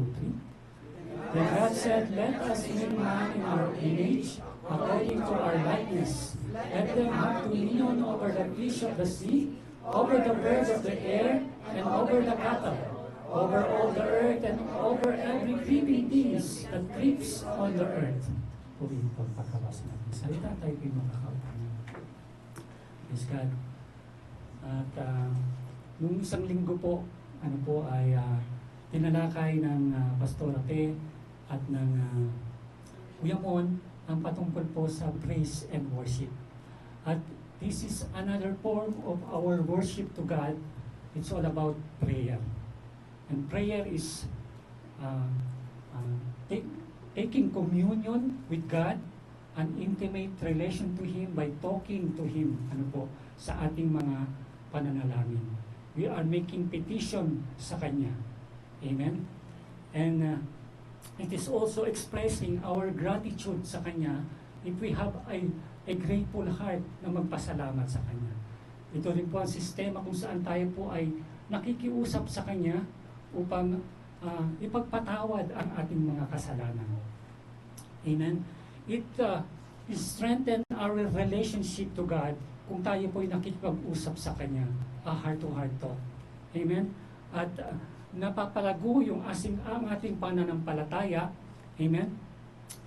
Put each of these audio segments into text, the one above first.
2, 3. Then God said, let us make man in our image, according to our likeness. Let them have dominion over the fish of the sea, over the birds of the air, and over the cattle, over all the earth, and over every creeping thing that creeps on the earth. Purihin po ang pagkabasa natin. Salita tayo po yung makakaupan. Praise God. At nung isang linggo po, ay tinalakay ng Pastor Ate at ng Kuya Mon ang patungkol po sa praise and worship. At this is another form of our worship to God. It's all about prayer. And prayer is taking communion with God, an intimate relation to Him by talking to Him sa ating mga pananalangin. We are making petition sa Kanya. Amen? And it is also expressing our gratitude sa Kanya if we have a grateful heart na magpasalamat sa Kanya. Ito rin po ang sistema kung saan tayo po ay nakikiusap sa Kanya upang ipagpatawad ang ating mga kasalanan. Amen? It strengthen our relationship to God kung tayo po ay nakikipag-usap sa Kanya, a heart-to-heart talk. Amen? At napapalago yung ang ating pananampalataya, amen,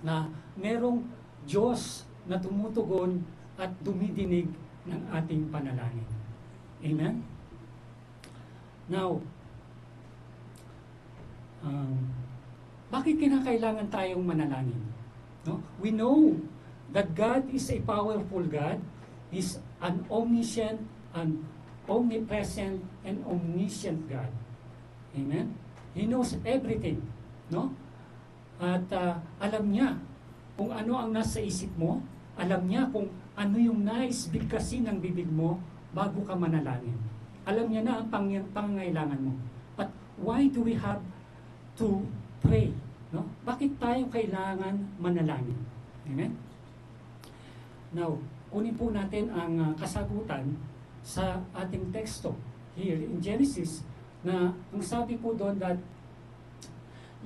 na merong Diyos na tumutugon at dumidinig ng ating panalangin. Amen? Now, bakit kinakailangan tayong manalangin? No? We know that God is a powerful God, is an omniscient, an omnipresent, and omniscient God. Amen? He knows everything. No? At alam niya kung ano ang nasa isip mo, alam niya kung ano yung nais bigkasin ng bibig mo bago ka manalangin. Alam niya na ang pangangailangan mo. But why do we have to pray? No? Bakit tayo kailangan manalangin? Amen? Now, kunin po natin ang kasagutan sa ating teksto here in Genesis na ang sabi po doon that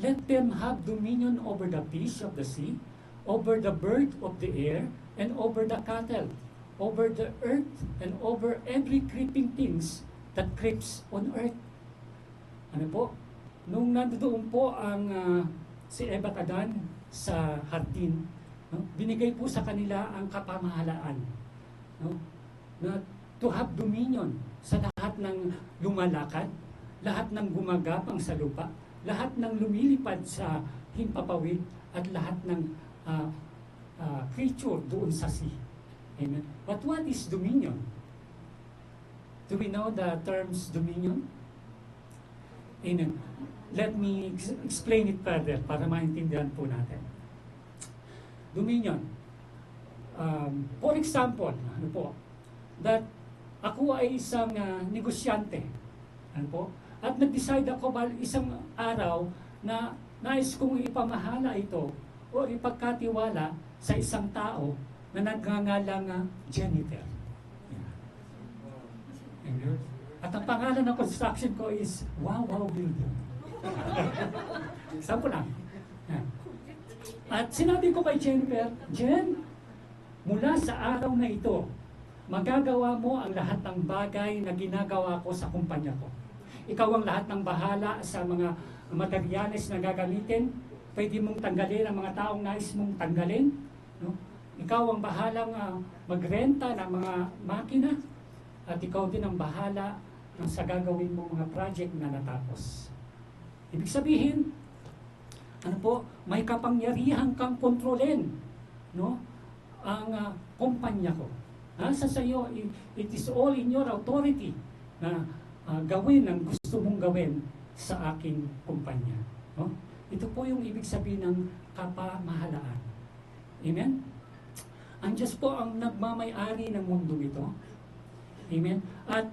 let them have dominion over the fish of the sea, over the bird of the air, and over the cattle, over the earth, and over every creeping things that creeps on earth. Ano po? Nung nandoon po ang si Eva at Adan sa hardin, no? Binigay po sa kanila ang kapamahalaan, no? Na to have dominion sa lahat ng lumalakad, lahat ng gumagapang sa lupa, lahat ng lumilipad sa himpapawid, at lahat ng creature doon sa sea. Amen. But what is dominion? Do we know the terms dominion? Amen. Let me explain it further para maintindihan po natin. Dominion. For example, ano po, that ako ay isang negosyante. Ano po? At nag-decide ako isang araw na nais kong ipamahala ito o ipagkatiwala sa isang tao na nagngangalang Jennifer. Yeah. At ang pangalan ng construction ko is Wow Builder. Sampo lang. Yeah. At sinabi ko kay Jennifer, Jen, mula sa araw na ito, magagawa mo ang lahat ng bagay na ginagawa ko sa kumpanya ko. Ikaw ang lahat ng bahala sa mga materyales na gagamitin. Pwede mong tanggalin ang mga taong nais mong tanggalin. No? Ikaw ang bahalang magrenta ng mga makina. At ikaw din ang bahala sa gagawin mong mga project na natapos. Ibig sabihin, ano po, may kapangyarihan kang kontrolin, no? Ang kumpanya ko. Nasa sa iyo, it is all in your authority na gawin ang gusto mong gawin sa aking kumpanya. No? Ito po yung ibig sabihin ng kapamahalaan. Amen? Ang Diyos po ang nagmamay-ari ng mundo ito. Amen? At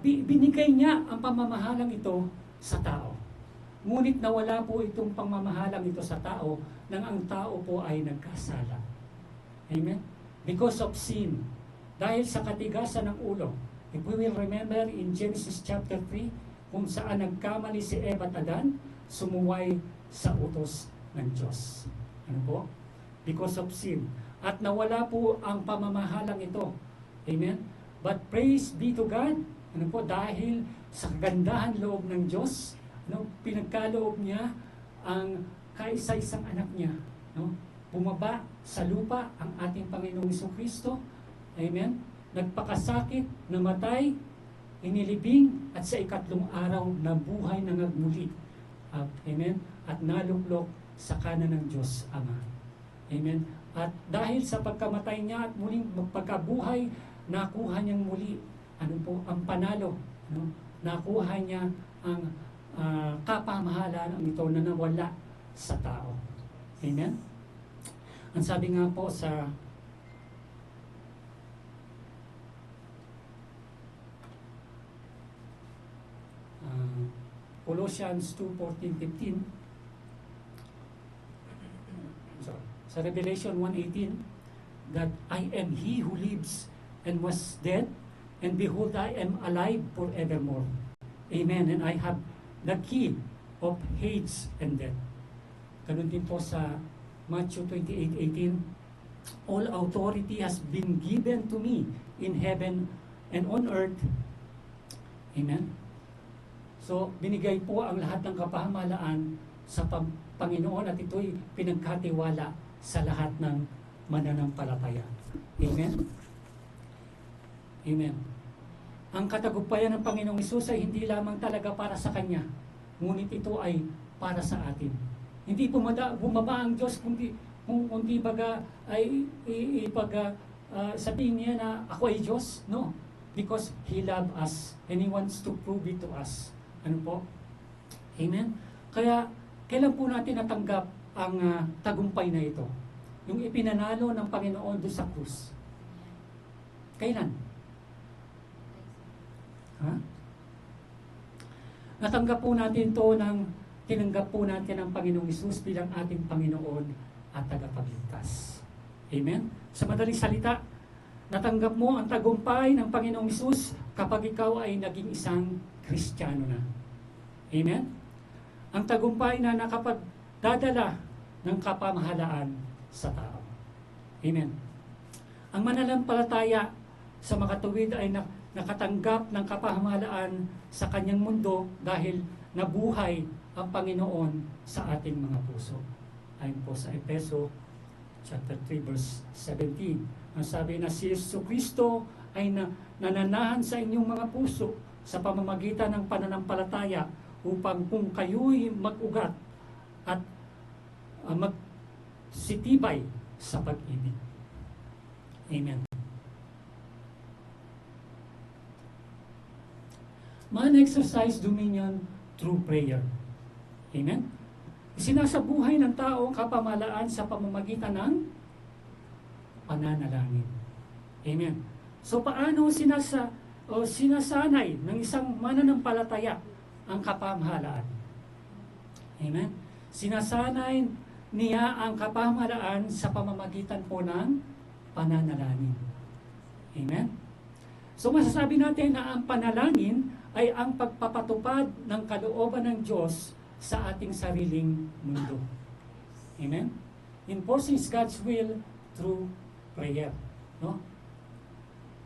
binigay niya ang pamamahalang ito sa tao. Ngunit nawala po itong pamamahalang ito sa tao nang ang tao po ay nagkasala. Amen? Because of sin. Dahil sa katigasan ng ulo. If we will remember in Genesis chapter 3, kung saan nagkamali si Eva at Adan, sumuway sa utos ng Diyos. Ano po? Because of sin. At nawala po ang pamamahalang ito. Amen? But praise be to God. Ano po? Dahil sa kagandahan loob ng Diyos, pinagkaloob niya ang kaisa-isang anak niya. No? Bumaba sa lupa ang ating Panginoong Jesucristo. Amen? Nagpakasakit, namatay, inilibing, at sa ikatlong araw nabuhay na nagmuli. Amen? At naluklok sa kanan ng Diyos Ama. Amen? At dahil sa pagkamatay niya at muling magpagkabuhay, nakuha niyang muli ang panalo. No? Nakuha niya ang kapamahalaan ito na nawala sa tao. Amen? Ang sabi nga po sa Colossians 2:14-15, sa Revelation 1:18, that I am He who lives and was dead, and behold, I am alive forevermore. Amen. And I have the key of Hades and death. Ganun din po sa Matthew 28:18, all authority has been given to me in heaven and on earth. Amen. So, binigay po ang lahat ng kapahamalaan sa Panginoon at ito'y pinagkatiwala sa lahat ng mananampalataya. Amen? Amen. Ang katagumpayan ng Panginoong Hesus ay hindi lamang talaga para sa Kanya, ngunit ito ay para sa atin. Hindi bumaba ang Diyos kundi baga ay sabihin niya na ako ay Diyos. No. Because He loves us and He wants to prove it to us. Ano po? Amen? Kaya, kailan po natin natanggap ang tagumpay na ito? Yung ipinanalo ng Panginoon doon sa krus. Kailan? Ha? Natanggap po natin to tinanggap po natin ang Panginoong Hesus bilang ating Panginoon at tagapagligtas. Amen? Sa madaling salita, natanggap mo ang tagumpay ng Panginoong Hesus kapag ikaw ay naging isang Kristiyano na. Amen? Ang tagumpay na nakapagdadala ng kapamahalaan sa tao. Amen? Ang mananampalataya sa makatuwid ay nakatanggap ng kapamahalaan sa kanyang mundo dahil nabuhay ang Panginoon sa ating mga puso. Ayon po sa Efeso chapter 3 verse 17. Ang sabi na si Jesucristo ay nananahan sa inyong mga puso sa pamamagitan ng pananampalataya upang kung kayo'y mag-ugat at magsitibay sa pag-ibig. Amen. Man exercise dominion through prayer. Amen. Sinasabuhay ng tao ang kapamahalaan sa pamamagitan ng pananalangin. Amen. So paano sinasanay ng isang mananampalataya ang kapamahalaan? Amen. Sinasanay niya ang kapamahalaan sa pamamagitan po ng pananalangin. Amen. So masasabi natin na ang panalangin ay ang pagpapatupad ng kalooban ng Diyos sa ating sariling mundo. Amen. Enforcing God's will through prayer. No?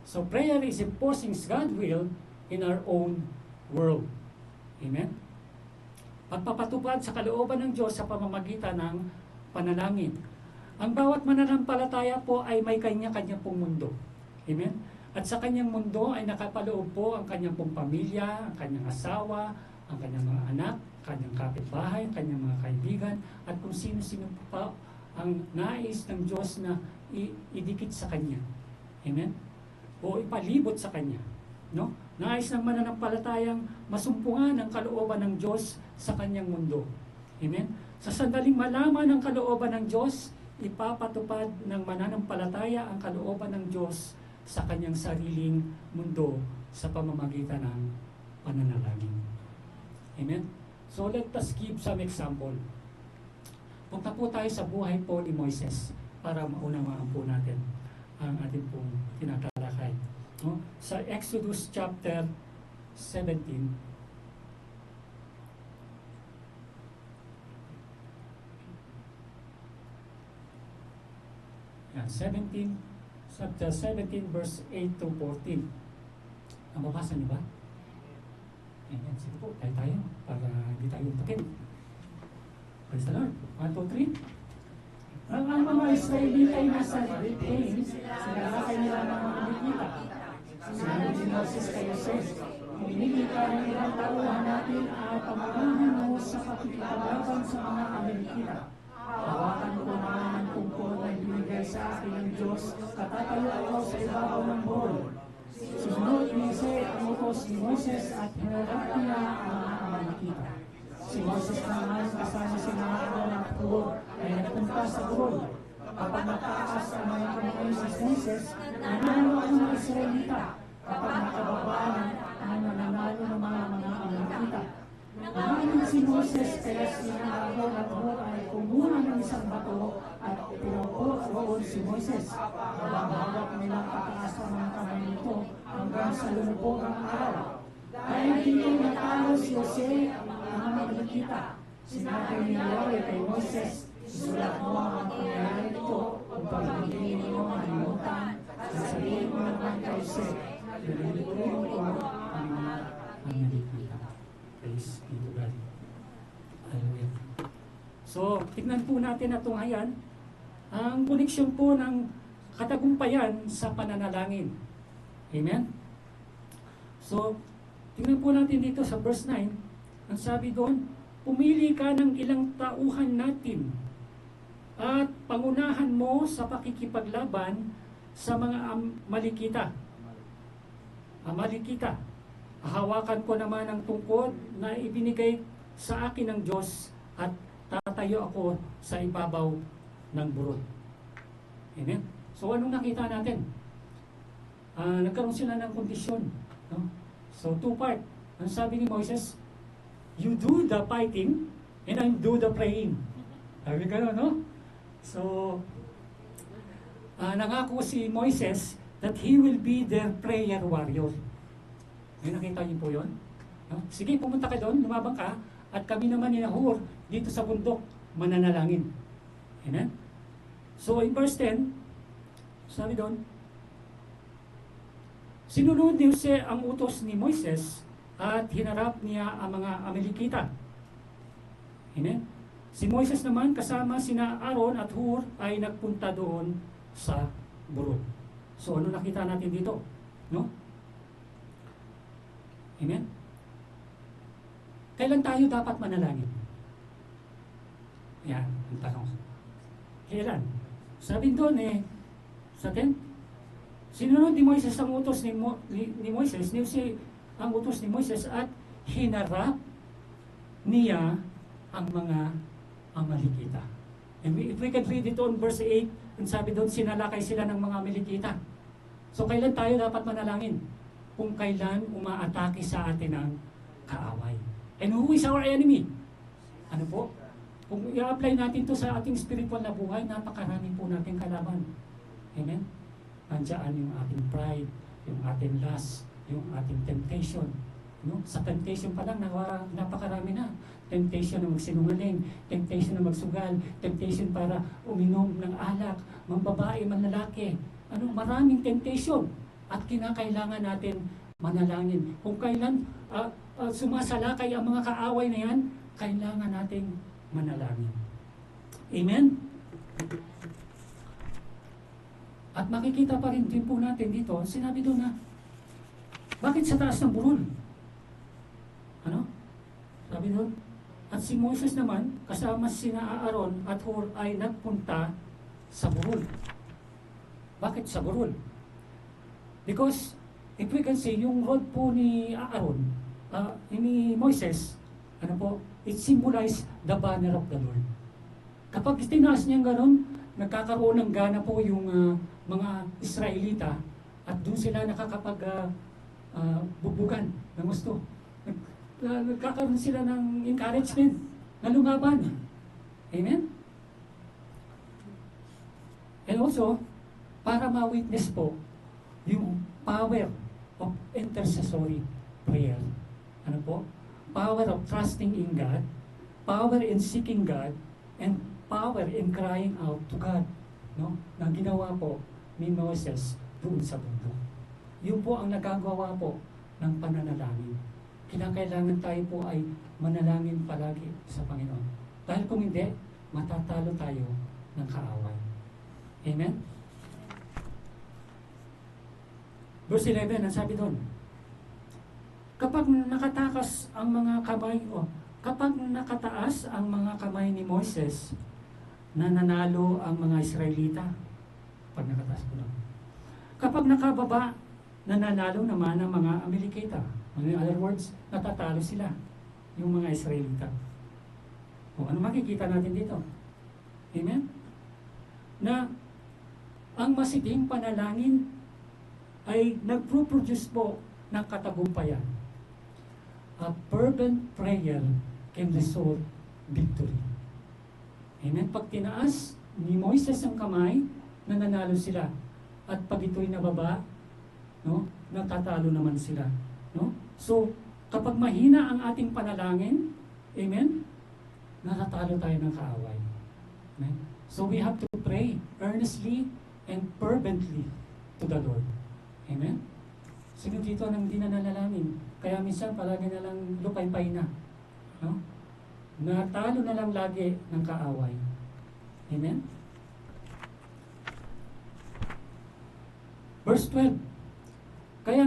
So prayer is enforcing God's will in our own world. Amen? Pagpapatupad sa kalooban ng Diyos sa pamamagitan ng panalangin. Ang bawat mananampalataya po ay may kanya-kanya pong mundo. Amen? At sa kanyang mundo ay nakapaloob po ang kanyang pong pamilya, ang kanyang asawa, ang kanyang mga anak, kanyang kapitbahay, ang kanyang mga kaibigan, at kung sino-sino pa ang nais ng Diyos na idikit sa kanya. Amen? O ipalibot sa kanya. No? Nais ng mananampalatayang masumpungan ang kalooban ng Diyos sa kanyang mundo. Amen? Sa sandaling malaman ang kalooban ng Diyos, ipapatupad ng mananampalataya ang kalooban ng Diyos sa kanyang sariling mundo sa pamamagitan ng pananalangin. Amen? So let us give some example. Punta po tayo sa buhay po ni Moises para maunawaan po natin ang ating pong tinatalakay. No? Sa Exodus chapter 17, Yan, 17, chapter 17, verse 8 to 14. Nababasa niyo ba? Ayan, sige po, tayo para hindi tayo utakin. Praise the Lord. 1, 2, 3. Ang mga Israelita ay nasa Plains, sinalakay nila ng mga Amalekita. Sinabi ni Moses kay Joses, "Humingi ka ng ilang tauhan natin at pamamahan mo sa pakikipaglaban sa mga Amalekita. Hawakan ko naman ang tungkol na ibinigay sa akin ng Diyos, katatayo ako sa ibabaw ng bol." Susunod ni Jose ang utos ni Moses at hinarap niya ang mga Amalekita. Si Moses naman kasama si Aaron at Hur ay nagpunta sa Bul. Kapag nataas ang mga kamay si Moses, nanalo ang mga Israelita. Kapag nakababa ang nananalo ng mga Amalekita. Nangangin si Moses kaya si Aaron at Hur ay kumuha ng isang bato at pinaupo roon si Moses. Habang nilang pataas ang mga kamay nito hanggang sa lumubog ang araw. Dahil hindi natalo si Jose ang Amalekita, sinabi ni Yahweh kay Moses, "Isulat mo ang pangyayari ito upang hindi mo malimutan. Sasabihin mo naman kay Jose, nililipunin ko ang mga Amalekita." Praise be to God. Hallelujah. So, tignan po natin na tunghayan ang koneksyon po ng katagumpayan sa pananalangin. Amen? So, tingnan po natin dito sa verse 9, ang sabi doon, "Pumili ka ng ilang tauhan natin at pangunahan mo sa pakikipaglaban sa mga Amalekita." Amalekita. "Hawakan ko naman ang tungkod na ibinigay sa akin ng Diyos at tatayo ako sa ibabaw ng burol." Amen? So, anong nakita natin? Nagkaroon sila ng kondisyon. No? So, two part. Ang sabi ni Moses, "You do the fighting and I do the praying." Sabi gano'n, no? So, nangako si Moises that he will be their prayer warrior. May nakita niyo po yun? No? Sige, pumunta ka doon, lumabang ka, at kami naman ni Hur dito sa bundok, mananalangin. Amen? So, in verse 10, sabi doon, sinunod ni Jose ang utos ni Moises at hinarap niya ang mga Amalekita. Amen? Si Moises naman kasama sina Aaron at Hur ay nagpunta doon sa burol. So ano nakita natin dito? No? Amen? Kailan tayo dapat manalangin? Yan, ang tanong. Kailan? Sabi doon sa 10, sinunod ni Moises ang utos ni Moises, ang utos ni Moises at hinarap niya ang mga Amalekita. And if we can read it on verse 8, ang sabi doon, sinalakay sila ng mga Amalekita. So kailan tayo dapat manalangin? Kung kailan umaatake sa atin ang kaaway. And who is our enemy? Ano po? Kung i-apply natin to sa ating spiritual na buhay, napakarami po nating kalaban. Amen? Nandiyan yung ating pride, yung ating lust, yung ating temptation. No? Sa temptation pa lang, napakarami na. Temptation na magsinungaling, temptation na magsugal, temptation para uminom ng alak, mga babae, mga lalaki. Maraming temptation. At kinakailangan natin manalangin. Kung kailan sumasalakay ang mga kaaway na yan, kailangan nating manalangin. Amen? At makikita pa rin din po natin dito, sinabi doon na, bakit sa taas ng burol? Ano? Sabi doon, at si Moses naman, kasama sina Aaron at Hur ay nagpunta sa burol. Bakit sa burol? Because, if we can say, yung rod po ni Aaron, ni Moses, ano po, it symbolizes the banner of the Lord. Kapag tinaas niya gano'n, nagkakaroon ng gana po yung mga Israelita at doon sila bubugan ng gusto. Nagkakaroon sila ng encouragement na lumaban. Amen? And also, para ma-witness po yung power of intercessory prayer. Ano po? Power of trusting in God, power in seeking God, and power in crying out to God. no, na ginawa po ni Moses doon sa bundok. Yun po ang nagagawa po ng pananalangin. Kinakailangan tayo po ay manalangin palagi sa Panginoon. Dahil kung hindi, matatalo tayo ng kaaway. Amen? Verse 11, ang sabi doon, kapag nakataas ang mga kamay ni Moises, nananalo ang mga Israelita. Pag nakataas po doon. Kapag nakababa, nananalo naman ang mga Amalekita. In other words, natatalo sila, yung mga Israelita. O ano makikita natin dito? Amen? Na ang masiging panalangin ay nagpo-produce po ng katagumpayan. A fervent prayer can result victory. Amen? Pag tinaas ni Moises ang kamay, nananalo sila. At pag ito'y nababa, no, natatalo naman sila. No? So, kapag mahina ang ating panalangin, amen, natatalo tayo ng kaaway. Amen? So, we have to pray earnestly and fervently to the Lord. Amen? Sino dito nang hindi na nanalangin? Kaya minsan palagi na lang lupay-pay na. No? Natalo na lang lagi ng kaaway. Amen? Verse 12. Kaya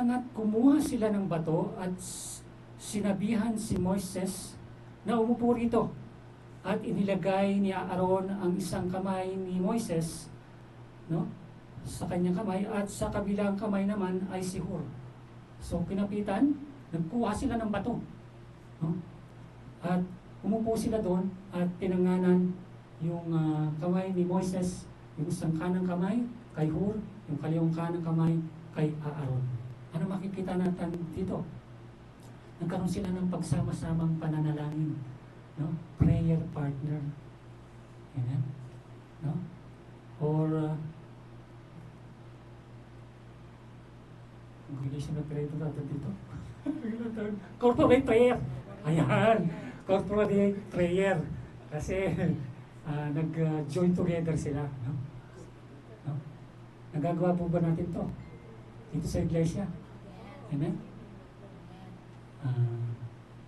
nga't kumuha sila ng bato at sinabihan si Moises na umupo rito. At inilagay ni Aaron ang isang kamay ni Moises, no, sa kanyang kamay, at sa kabilang kamay naman ay si Hur. So kinapitan, nagkuha sila ng bato, no? At umupo sila doon at tinanganan yung kamay ni Moises, yung isang kanang kamay kay Hur, yung kaliwang kanang kamay kay Aaron. Ano makikita natin dito? Nagkaroon sila ng pagsama-samang pananalangin, no? Prayer partner. Amen? No? Or congregation of prayer dito. Corporate prayer. Ayan. Corporate prayer. Kasi nag-join together sila. No? No? Nagagawa po ba natin to dito sa iglesia? Amen?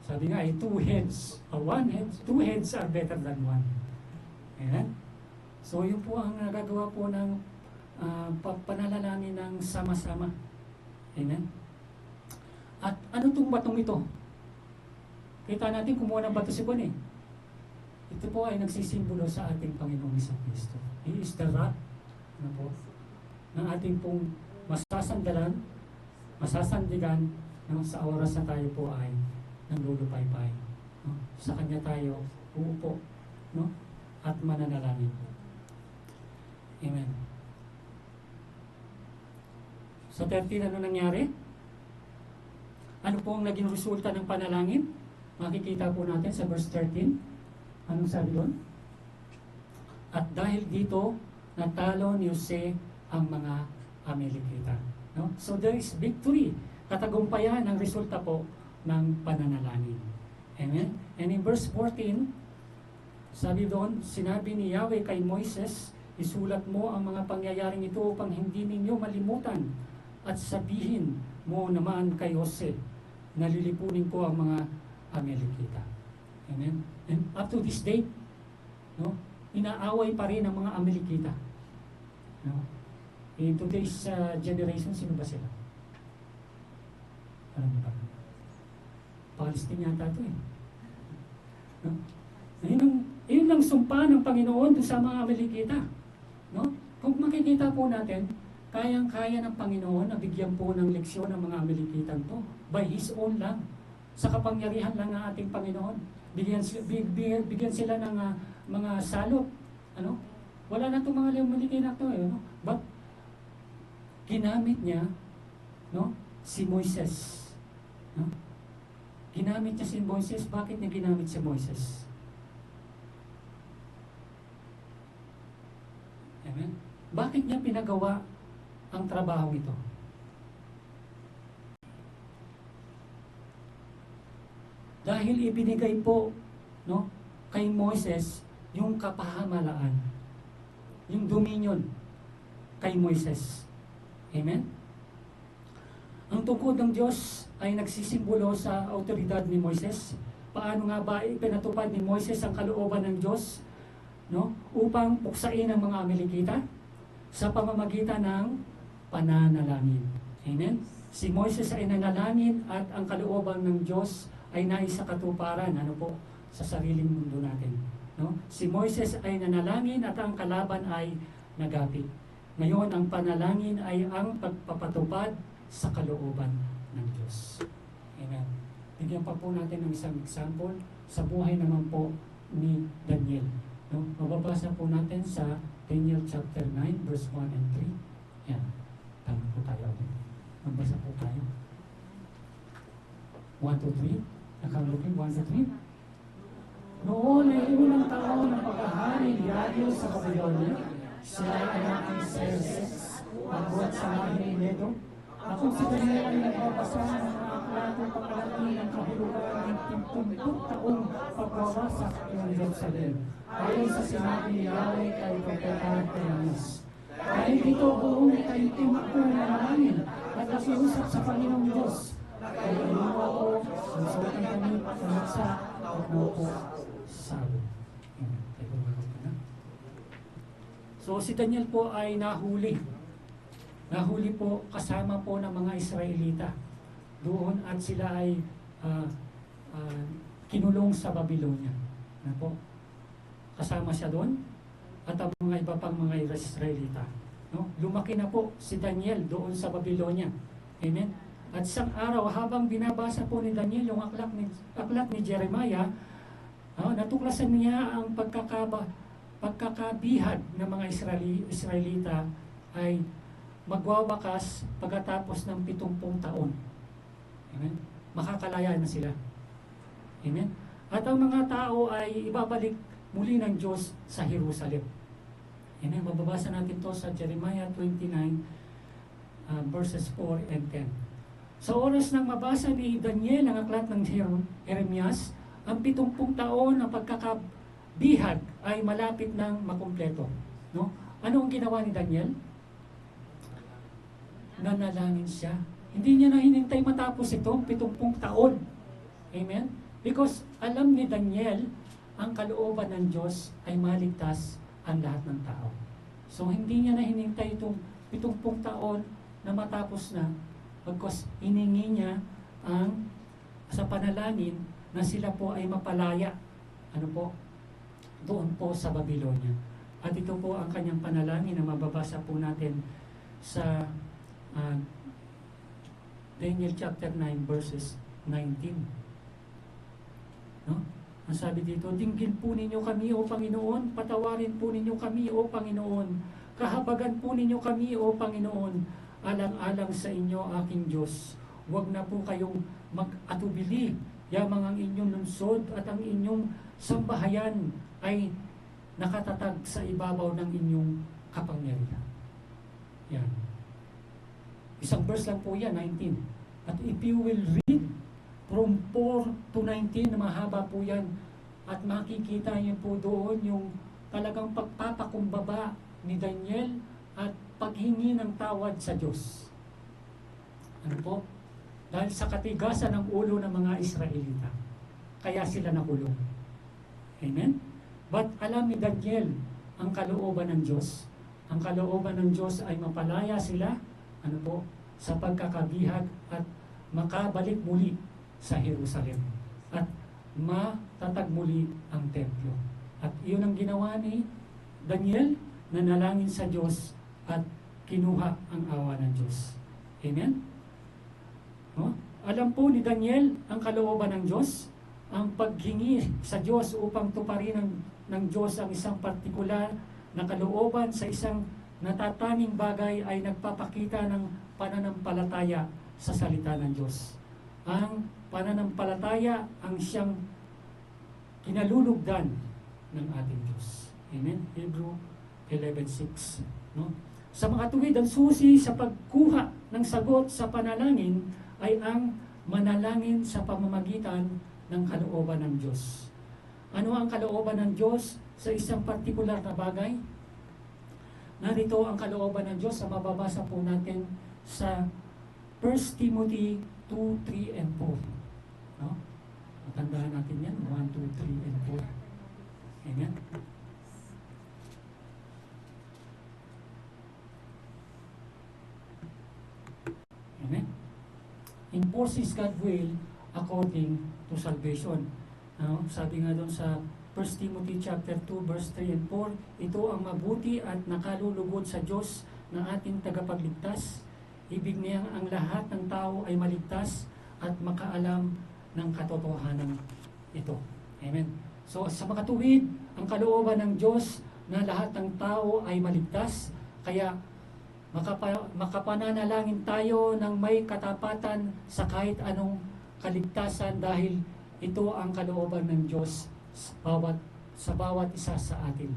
Sabi nga two heads are better than one. Amen? So yun po ang nagagawa po ng panalangin ng sama-sama. Amen? At ano itong batong ito? Kita natin kumuha ng bato si Juan eh. Ito po ay nagsisimbolo sa ating Panginoong Kristo. He is the rock, ano po, ng ating pong masasandigan, no, sa oras na tayo po ay nanglulupay-pay. No? Sa Kanya tayo uupo, no? At mananalangin. Amen. Sa 13, ano nangyari? Ano po ang naging resulta ng panalangin? Makikita po natin sa verse 13. Anong sabi doon? At dahil dito, natalo ni Jose ang mga Amalekita. No? So there is victory. Katagumpayan ang resulta po ng pananalangin. Amen? And in verse 14, sabi doon, sinabi ni Yahweh kay Moises, isulat mo ang mga pangyayaring ito upang hindi ninyo malimutan at sabihin mo naman kay Jose, nalilipunin ko ang mga Amalekita. Amen? And up to this date, no, inaaway pa rin ang mga Amalekita. No? In today's generation, sino ba sila? Alam mo ba? Palestine yata ito eh. No? Yun ang sumpa ng Panginoon sa mga Amalekita. No? Kung makikita po natin, kayang-kaya ng Panginoon na bigyan po ng leksyon ng mga Amalekitan to. By His own lang. Sa kapangyarihan lang ng ating Panginoon. Bigyan sila ng mga salot. Ano? Wala na itong mga Amalekita to eh. No? But, ginamit niya, no, si Moises. No? Ginamit niya si Moises. Bakit niya ginamit si Moises? Amen? Bakit niya pinagawa ang trabaho ito? Dahil ibinigay po, no, kay Moises yung kapahamalaan yung dominion kay Moises. Amen? Ang tungkod ng Diyos ay nagsisimbolo sa autoridad ni Moises. Paano nga ba ipinatupad ni Moises ang kalooban ng Diyos, no? Upang puksain ang mga Amalekita sa pamamagitan ng pananalangin. Amen? Si Moises ay nanalangin at ang kalooban ng Diyos ay naisa katuparan, ano po, sa sariling mundo natin. No? Si Moises ay nanalangin at ang kalaban ay nagapit. Ngayon, ang panalangin ay ang pagpapatupad sa kalooban ng Diyos. Amen. Bigyan pa po natin ng isang example sa buhay naman po ni Daniel. No? Mababasa po natin sa Daniel chapter 9, verse 1 and 3. Yan. Tama po tayo. Magbasa po tayo. 1 to 3. Nakalugin, 1 to 3. Noon ay unang taon ng paghahari ni Darius sa Babylonia. Sila ay anak ni Xerxes, magbuhat sa lahi ni Medo. Ako si Daniel ay nagbabasa ng mga aklatong pagkalaki ng kahulugan ng 70 taong pagwawasak ng Jerusalem. Ayon sa sinabi ni Yahweh kay Propeta Jeremias. Dahil dito buong ikayitim ako na nalangin at nakiusap sa Panginoong Diyos. Kaya inuwa ko, susukin kami patunaksa at naupo sabi. So si Daniel po ay nahuli. Nahuli po kasama po ng mga Israelita doon at sila ay kinulong sa Babylonia. Ano po? Kasama siya doon at ang mga iba pang mga Israelita. No? Lumaki na po si Daniel doon sa Babylonia. Amen? At isang araw habang binabasa po ni Daniel yung aklat ni Jeremiah, natuklasan niya ang pagkakabihag ng mga Israelita ay magwawakas pagkatapos ng 70 taon. Amen? Makakalaya na sila. Amen? At ang mga tao ay ibabalik muli ng Diyos sa Jerusalem. Amen? Mababasa natin to sa Jeremiah 29 verses 4 and 10. Sa oras ng mabasa ni Daniel ang aklat ng Jeremias, ang 70 taon na pagkakabihag ay malapit ng makumpleto. No? Ano ang ginawa ni Daniel? Nanalangin siya. Hindi niya na hinintay matapos itong 70 taon. Amen? Because alam ni Daniel, ang kalooban ng Diyos ay maligtas ang lahat ng tao. So hindi niya na hinintay itong 70 taon na matapos na, pagkos hiningi niya ang sa panalangin na sila po ay mapalaya. Ano po? Doon po sa Babylonia. At ito po ang kanyang panalangin na mababasa po natin sa Daniel chapter 9 verses 19. No? Ang sabi dito, dinggin po ninyo kami o Panginoon, patawarin po ninyo kami o Panginoon, kahabagan po ninyo kami o Panginoon, alang-alang sa inyo aking Diyos. Huwag na po kayong mag-atubili, yamang ang inyong lungsod at ang inyong sambahayan ay nakatatag sa ibabaw ng inyong kapangyarihan. Yan. Isang verse lang po yan, 19. At if you will read from 4 to 19, na mahaba po yan, at makikita niyo po doon yung talagang pagpapakumbaba ni Daniel at paghingi ng tawad sa Diyos. Ano po? Dahil sa katigasan ng ulo ng mga Israelita. Kaya sila nakulong. Amen? But alam ni Daniel ang kalooban ng Diyos. Ang kalooban ng Diyos ay mapalaya sila, ano po, sa pagkakabihag at makabalik muli sa Jerusalem. At matatag muli ang templo. At iyon ang ginawa ni Daniel, nanalangin sa Diyos at kinuha ang awa ng Diyos. Amen? No? Alam po ni Daniel ang kalooban ng Diyos, ang paghingi sa Diyos upang tuparin ng Diyos ang isang partikular na kalooban sa isang natataning bagay ay nagpapakita ng pananampalataya sa salita ng Diyos. Ang pananampalataya ang siyang kinalulugdan ng ating Diyos. Amen? Hebrew 11:6. No? Sa mga tuwid, ang susi sa pagkuha ng sagot sa panalangin ay ang manalangin sa pamamagitan ng kalooban ng Diyos. Ano ang kalooban ng Diyos sa isang partikular na bagay? narito ang kalooban ng Diyos sa mababasa po natin sa 1 Timothy 2, 3, and 4. No? Matandaan natin yan, 1, 2, 3, and 4. Amen? Amen? Enforces God's will according to salvation. No? Sabi nga doon sa 1 Timothy chapter 2 verse 3 and 4, ito ang mabuti at nakalulugod sa Diyos na ating tagapagligtas. Ibig niyang ang lahat ng tao ay maligtas at makaalam ng katotohanan ito. Amen. So sa makatuwid, ang kalooban ng Diyos na lahat ng tao ay maligtas, kaya makapananalangin tayo ng may katapatan sa kahit anong kaligtasan dahil ito ang kalooban ng Diyos sa bawat isa sa atin.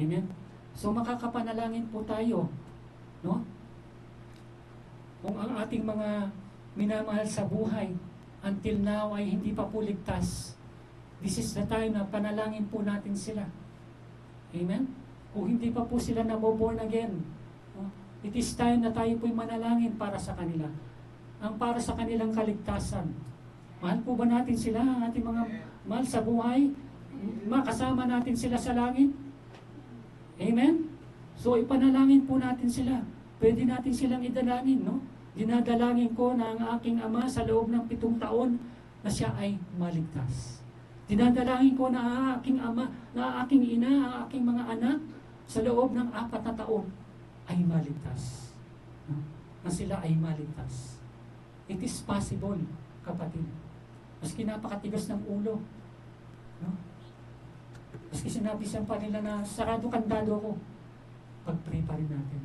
Amen? So makakapanalangin po tayo, no? Kung ang ating mga minamahal sa buhay until now ay hindi pa po ligtas, this is the time na panalangin po natin sila. Amen? Kung hindi pa po sila naboborn again, no? It is time na tayo po'y manalangin para sa kanila. Ang para sa kanilang kaligtasan. Mahal po ba natin sila, ang ating mga mahal sa buhay? Makasama natin sila sa langit? Amen? So ipanalangin po natin sila. Pwede natin silang idalangin, no? Dinadalangin ko na ang aking ama sa loob ng 7 taon na siya ay maligtas. Dinadalangin ko na ang aking ama, na ang aking ina, ang aking mga anak sa loob ng 4 na taon ay maligtas. No? Na sila ay maligtas. It is possible, kapatid. Maski napakatigas ng ulo. No? Maski sinabi siya pa nila na sarado kandado ako, pag-pray pa rin natin.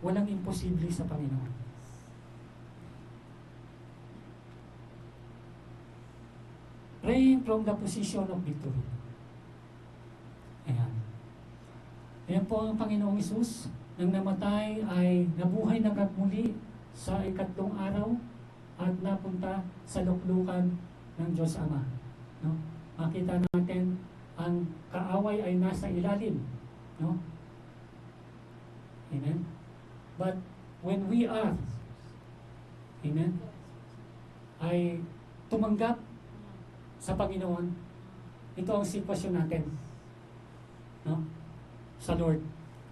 Walang imposible sa Panginoon. Praying from the position of victory. Ayan. Ayan po ang Panginoong Hesus. Nang namatay ay nabuhay na muli sa 3 araw at napunta sa luklukan ng Diyos Ama. No? Makita natin ang kaaway ay nasa ilalim. No? Amen? But when we are, amen, ay tumanggap sa Panginoon, ito ang sitwasyon natin. No? Sa Lord.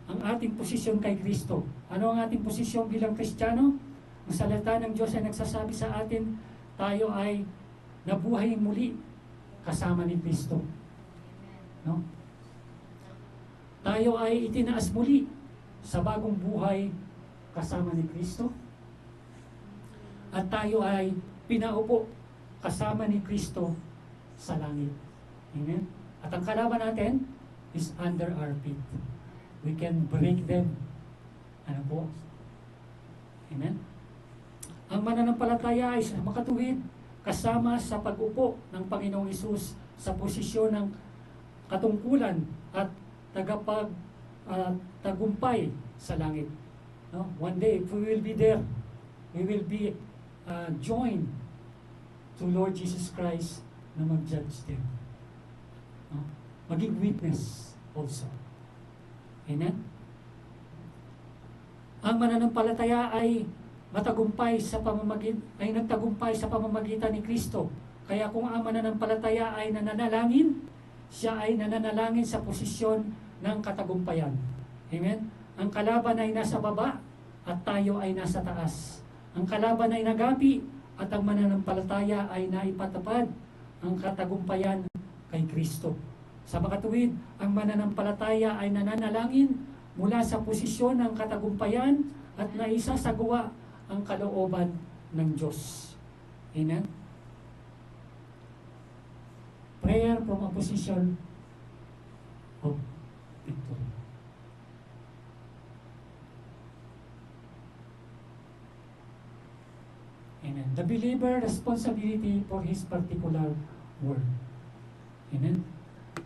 Ang ating posisyon kay Kristo. Ano ang ating posisyon bilang Kristiyano? Ang salita ng Diyos ay nagsasabi sa atin, tayo ay nabuhay muli kasama ni Kristo. No? Tayo ay itinaas muli sa bagong buhay kasama ni Kristo. At tayo ay pinaupo kasama ni Kristo sa langit. Amen? At ang kalaban natin is under our feet. We can break them. Ano po? Amen? Ang mananampalataya ay makatuwid kasama sa pag-upo ng Panginoong Hesus sa posisyon ng katungkulan at tagumpay sa langit. No? One day, if we will be there, we will be joined to Lord Jesus Christ na mag-judge them. No? Maging witness also. Amen? Ang mananampalataya ay nagtagumpay sa pamamagitan ni Kristo. Kaya kung ang mananampalataya ay nananalangin, siya ay nananalangin sa posisyon ng katagumpayan. Amen? Ang kalaban ay nasa baba at tayo ay nasa taas. Ang kalaban ay nagapi at ang mananampalataya ay naipatupad ang katagumpayan kay Kristo. Sa makatuwid, ang mananampalataya ay nananalangin mula sa posisyon ng katagumpayan at naisasagawa ang kalooban ng Diyos. Amen? Prayer from a position of victory. Amen. The believer responsibility for his particular work. Amen.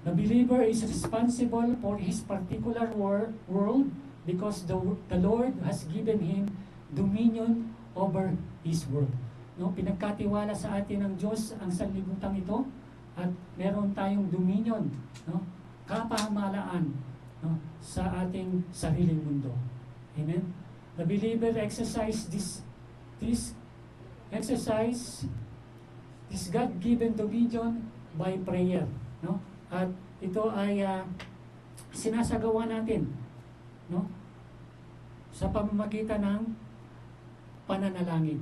The believer is responsible for his particular world because the Lord has given him dominion over his world. No, pinagkatiwala sa atin ng Diyos ang sanlibutan ito at meron tayong dominion, no? Kapamahalaan no, sa ating sariling mundo. Amen? The believer exercise this exercise, this God-given dominion by prayer. No? At ito ay sinasagawa natin, no, sa pamamagitan ng pananalangin.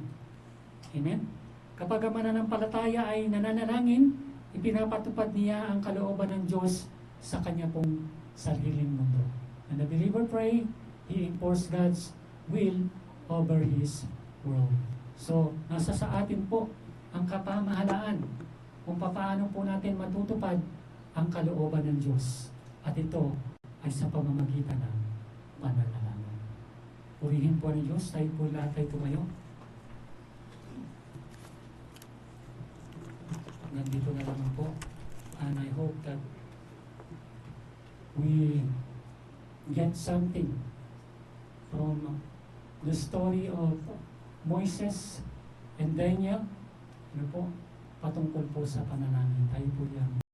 Amen? Kapag ang mananampalataya ay nananalangin, ipinapatupad niya ang kalooban ng Diyos sa kanya pong sariling mundo. When the believer pray, he enforces God's will over His world. So, nasa sa atin po ang kapamahalaan kung paano po natin matutupad ang kalooban ng Diyos. At ito ay sa pamamagitan ng pananalangin. Purihin po ng Diyos, tayo po lahat ay tumayo. Nandito na lang po. And I hope that we get something from the story of Moises and Daniel, ano po, patungkol po sa pananalangin. Tayo po yan.